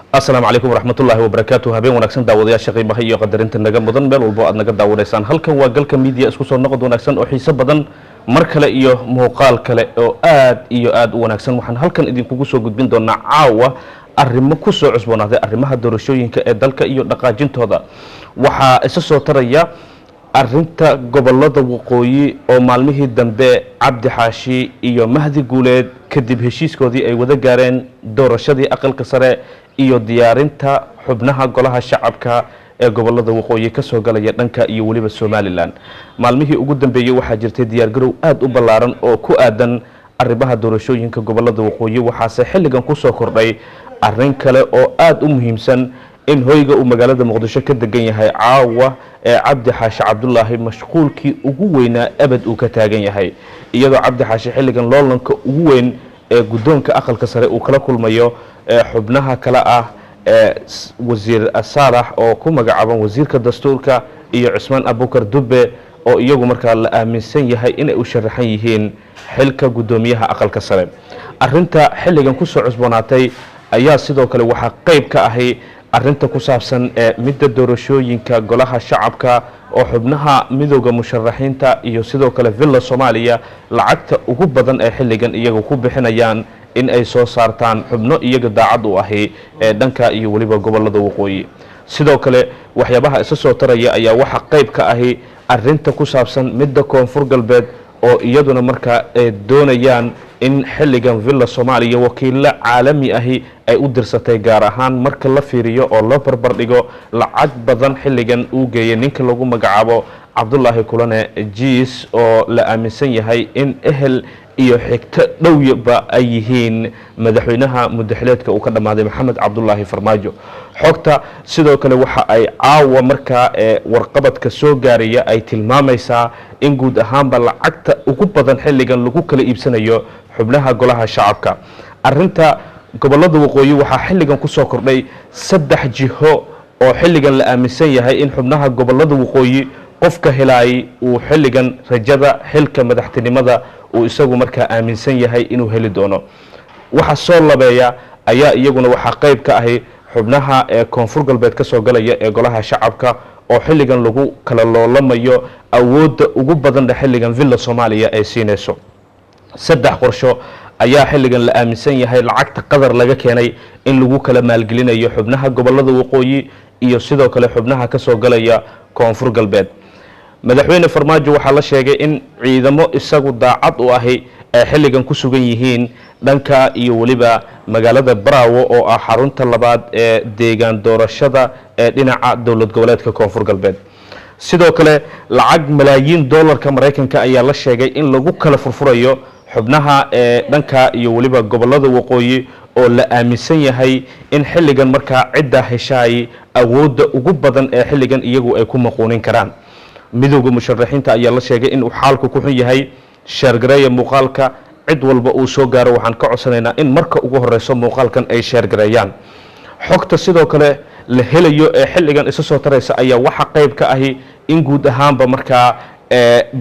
السلام عليكم ورحمة الله وبركاته. هبين ونكسن داوديا شقي بهي قدرين تنجا مدن بل والبو أدنجا داوديسان هل كان وقل كميديا اسكو صار نقد ونكسن وحيس بدن مركلة إيوه مقال كلا أو آد ونكسن وحن هل كان إدين كوكوسو قد بين دونا عاوة arrimo ku soo cusboonaaday arrimaha doorashooyinka ee dalka iyo dhaqaajintooda waxa isa soo taraya arinta gobolada waqooyi oo maalmihii dambe Cabdi Xaashi iyo Mahdi Guuleed kadib heshiiskoodii ay wada gaareen doorashadii aqalka sare iyo diyaarinta xubnaha golaha shacabka ee gobolada waqooyi ka soo galaya dhanka iyo waliba Somaliland maalmihii ugu dambeeyay waxa jirtay diyaar garow aad u ballaaran oo ku aadan arrimaha doorashooyinka gobolada waqooyi waxaase xilligan ku soo kordhay arrin kale oo aad u muhiimsan in hoyga uu magaalada Muqdisho ka degan yahay caawa ee Cabdi Xaashi Cabdullaahi mashquulkii ugu weynaa abad uu ka taagan yahay iyadoo Cabdi Xaashi xilligan loolanka ugu weyn ee gudoonka aqalka sare uu kala kulmayo xubnaha kala ah wasiir Saalax oo ku magacaaban wasiirka dastuurka iyo Cusmaan Abubakar Dubbe oo iyagu markaa la aaminsan yahay in ay u sharaxan yihiin xilka gudoomiyaha aqalka sare arrinta xilligan ku soo cusboonaatay ayaa sidoo kale waxa qayb ka ahay arinta ku saabsan midda doorashooyinka golaha shacabka oo xubnaha midowga musharaxiinta iyo sidoo kale Villa Soomaaliya lacagta ugu badan ee xilligan iyagu ku bixinayaan in ay soo saartaan xubno iyaga daacad u ahay dhanka iyo waliba gobolada waqooyi sidoo kale waxyaabaha isa soo taraya ayaa waxa qayb ka ahay arinta ku saabsan midda koonfur galbeed oo iyaduna markaa doonayaan in xilligan Villa Soomaaliya wakiilo caalami ahi ay u dirsatay gaar ahaan marka la fiiriyo oo loo barbar dhigo lacag badan xilligan uu geeyay ninka lagu magacaabo Cabdullaahi Kulane Jiis oo la aaminsan yahay in ehel iyo xigto dhowba ay yihiin madaxweynaha mudaxileedka uu ka dhamaaday Maxamed Cabdullaahi Farmaajo xogta sidoo kale waxa ay caawa markaa warqabadka soo gaaraya ay tilmaamaysaa in guud ahaanba lacagta ugu badan xilligan lagu kala iibsanayo xubnaha golaha shacabka arinta gobolada waqooyi waxa xilligan ku soo kordhay saddex jiho oo xilligan la aaminsan yahay in xubnaha gobolada waqooyi qofka helay uu xilligan rajada xilka madaxtinimada uu isagu markaa aaminsan yahay inuu heli doono waxa soo labeeya ayaa iyaguna waxa qayb ka ahay xubnaha koonfur galbeed ka soo galaya ee golaha shacabka oo xilligan lagu kala loolamayo awoodda ugu badan xilligan Villa Soomaaliya ay siinayso saddex qorsho ayaa xilligan la aaminsan yahay lacagta qadar laga keenay in lagu kala maalgelinayo xubnaha gobolada waqooyi iyo sidoo kale xubnaha ka soo galaya koonfur galbeed madaxweyne Farmaajo waxa la sheegay in ciidamo isagu daacad u ahay ay xilligan ku sugan yihiin dhanka iyo waliba magaalada Braawo oo ah xarunta labaad ee deegaan doorashada ee dhinaca dawlad goboleedka koonfur galbeed sidoo kale lacag malaayiin dollarka Mareykanka ayaa la sheegay in lagu kala furfurayo xubnaha dhanka iyo waliba gobolada waqooyi oo la aaminsan yahay in xilligan markaa cidda heshay awoodda ugu badan ee xilligan iyagu ay ku maquunin karaan midowga musharaxiinta ayaa la sheegay in uu xaalku ku xun yahay sheergareeya muuqaalka cid walba uu soo gaaro waxaan ka codsanaynaa in marka ugu horeyso muuqaalkan ay sheergareeyaan xogta sidoo kale la helayo ee xilligan isa soo taraysa ayaa waxa qayb ka ahi in guud ahaanba markaa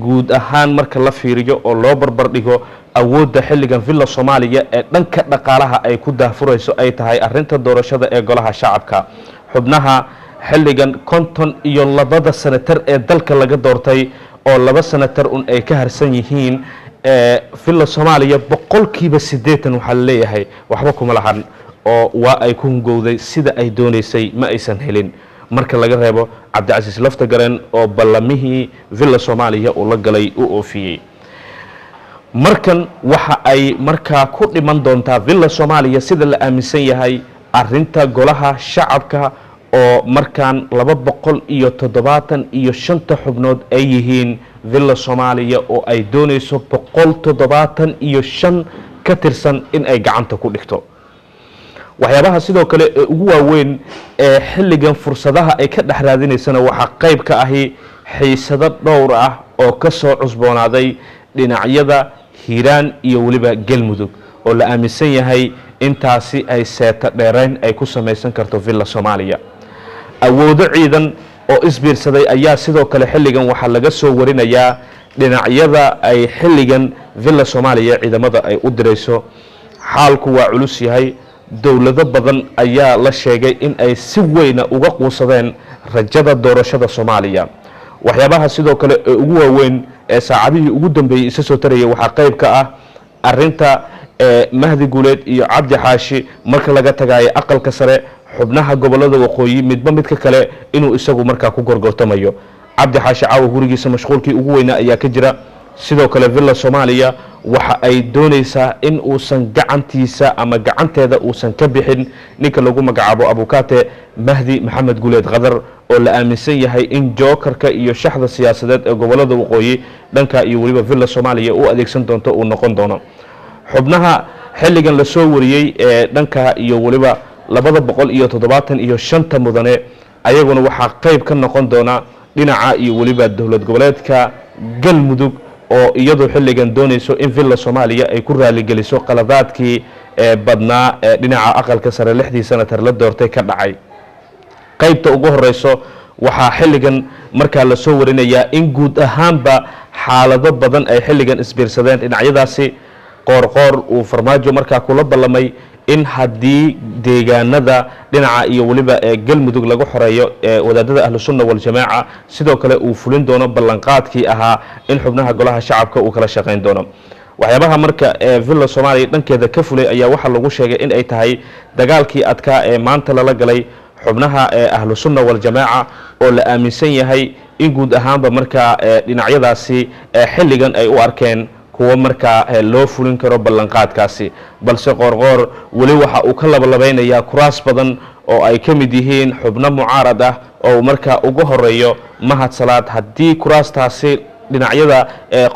guud ahaan marka la fiiriyo oo loo barbar dhigo awoodda xilligan Villa Soomaaliya ee dhanka dhaqaalaha ay ku daafurayso ay tahay arinta doorashada ee golaha shacabka xubnaha xilligan konton iyo labada senatar ee dalka laga doortay oo laba senatar ay ka harsan yihiin Villa Soomaaliya boqolkiiba 80 waxa la leeyahay waxba kuma lahan oo waa ay ku hungowday sida ay doonaysay ma aysan helin marka laga reebo Cabdicasiis Laftagareen oo ballamihii Villa Soomaaliya uu la galay u oofiyay markan waxa ay markaa ku dhiman doontaa Villa Soomaaliya sida la aaminsan yahay arinta golaha shacabka oo markaan 275 xubnood ay yihiin Villa Soomaaliya oo ay doonayso 175 ka tirsan in ay gacanta ku dhigto waxyaabaha sidoo kale ee ugu waaweyn ee xilligan fursadaha ay ka dhaxraadinaysana waxa qayb ka ahi xiisado dhowr ah oo ka soo cusboonaaday dhinacyada Hiiraan iyo waliba Galmudug oo la aaminsan yahay intaasi ay seeta dheerayn ay ku samaysan karto Villa Soomaaliya awoodo ciidan oo isbiirsaday ayaa sidoo kale xilligan waxa laga soo warinayaa dhinacyada ay xilligan Villa Soomaaliya ciidamada ay u dirayso xaalku waa culus yahay dowlado badan ayaa la sheegay in ay si weyna uga quusadeen rajada doorashada Soomaaliya. waxyaabaha sidoo kale ee ugu waaweyn ee saacadihii ugu dambeeyay isa soo tarayay waxaa qayb ka ah arinta Mahdi Guuleed iyo Cabdi Xaashi marka laga tagayo aqalka sare xubnaha gobolada waqooyi midba midka kale inuu isagu markaa ku gorgortamayo. Cabdi Xaashi caawa gurigiisa mashquulkii ugu weynaa ayaa ka jira. sidoo kale Villa Soomaaliya waxa ay doonaysaa in uusan gacantiisa ama gacanteeda uusan ka bixin ninka lagu magacaabo Abukaate Mahdi Maxamed Guuleed Qadar oo la aaminsan yahay in jokerka iyo shaxda siyaasadeed ee gobolada waqooyi dhanka iyo waliba Villa Soomaaliya uu adeegsan doonto uu noqon doono. xubnaha xilligan la soo wariyay ee dhanka iyo waliba 275 mudane ayaguna waxa qayb ka noqon doona dhinaca iyo waliba dawlad goboleedka Galmudug oo iyadoo xilligan doonayso in Villa Soomaaliya ay ku raali geliso qaladaadkii badnaa dhinaca aqalka sare 6 sanatar la doortay ka dhacay. qaybta ugu horeyso waxa xilligan marka la soo warinayaa in guud ahaanba xaalado badan ay xilligan isbiirsadeen dhinacyadaasi. qoorqoor uu farmaajo markaa kula ballamay in haddii deegaanada dhinaca iyo waliba Galmudug lagu xoreeyo wadaadada ahlu sunna wal jamaa sidoo kale uu fulin doono ballanqaadkii ahaa in xubnaha golaha shacabka uu kala shaqeyn doono. waxyaabaha marka Villa Soomaaliya dhankeeda ka fulay ayaa waxa lagu sheegay in ay tahay dagaalkii adkaa ee maanta lala galay xubnaha ahlu sunna wal jamaa oo la aaminsan yahay in guud ahaanba marka dhinacyadaasi xilligan ay u arkeen kuwa marka loo fulin karo ballanqaadkaasi. balse qoorqoor wali waxa uu ka labalabeynayaa kuraas badan oo ay ka mid yihiin xubno mucaarad ah oo marka ugu horeeyo Mahad Salaad. haddii kuraastaasi dhinacyada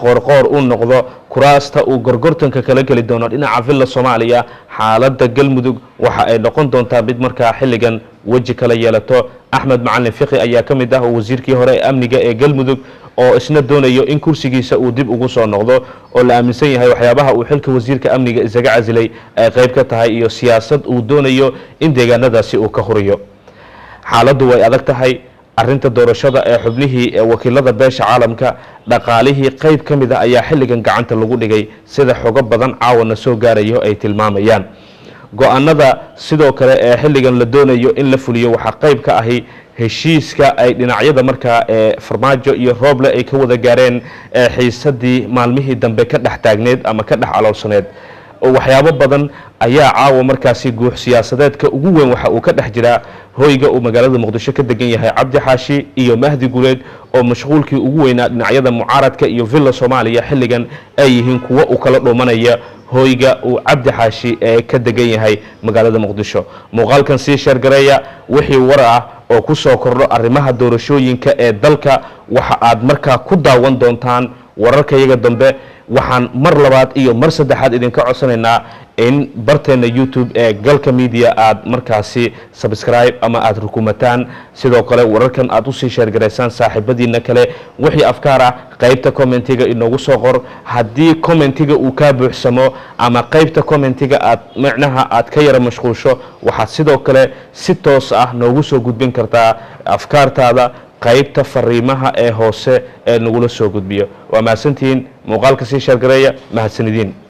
qoorqoor uu noqdo kuraasta uu gorgortanka kala geli doono dhinaca Villa Soomaaliya xaaladda Galmudug waxa ay noqon doontaa mid marka xilligan waji kala yeelato. Axmed Macalin Fiqi ayaa ka mid ah wasiirkii hore ee amniga ee Galmudug oo isna doonayo in kursigiisa uu dib ugu soo noqdo oo la aaminsan yahay waxyaabaha uu xilka wasiirka amniga isaga casilay ay qayb ka tahay iyo siyaasad uu doonayo in deegaanadaasi uu ka horiyo. xaaladdu way adag tahay. arinta doorashada ee xubnihii wakiilada beesha caalamka dhaqaalihii qayb ka mid ah ayaa xilligan gacanta lagu dhigay sida xogo badan caawana soo gaarayo ay tilmaamayaan. go'aanada sidoo kale ee xilligan la doonayo in la fuliyo waxa qayb ka ahi heshiiska ay dhinacyada markaa farmaajo iyo Rooble ay ka wada gaareen xiisadii maalmihii dambe ka dhex taagneed ama ka dhex aloolsaneed. waxyaabo badan ayaa caawa markaasi guux siyaasadeedka ugu weyn waxa uu ka dhex jiraa hoyga uu magaalada Muqdisho ka degan yahay Cabdi Xaashi iyo Mahdi Guuleed oo mashquulkii ugu weynaa dhinacyada mucaaradka iyo Villa Soomaaliya xilligan ay yihiin kuwa uu kala dhuumanaya hoyga uu Cabdi Xaashi ka degan yahay magaalada Muqdisho. muuqaalkan sii sheergareeya wixii war ah oo ku soo kordho arrimaha doorashooyinka ee dalka waxa aad markaa ku daawan doontaan wararka iyaga dambe. waxaan mar labaad iyo mar saddexaad idinka codsanaynaa in barteena YouTube ee Galka Media aad markaasi subscribe ama aad rukumataan sidoo kale wararkan aad u sii sheergareysaan saaxiibadiina kale. wixii afkaar ah qaybta commentiga inoogu soo qor. haddii commentiga uu ka buuxsamo ama qaybta commentiga aad macnaha aad ka yara mashquulsho waxaad sidoo kale si toos ah noogu soo gudbin kartaa afkaartaada qaybta fariimaha ee hoose ee nagula soo gudbiyo. waa mahadsantihiin. muuqaalka sii sheergareeya mahadsanidin.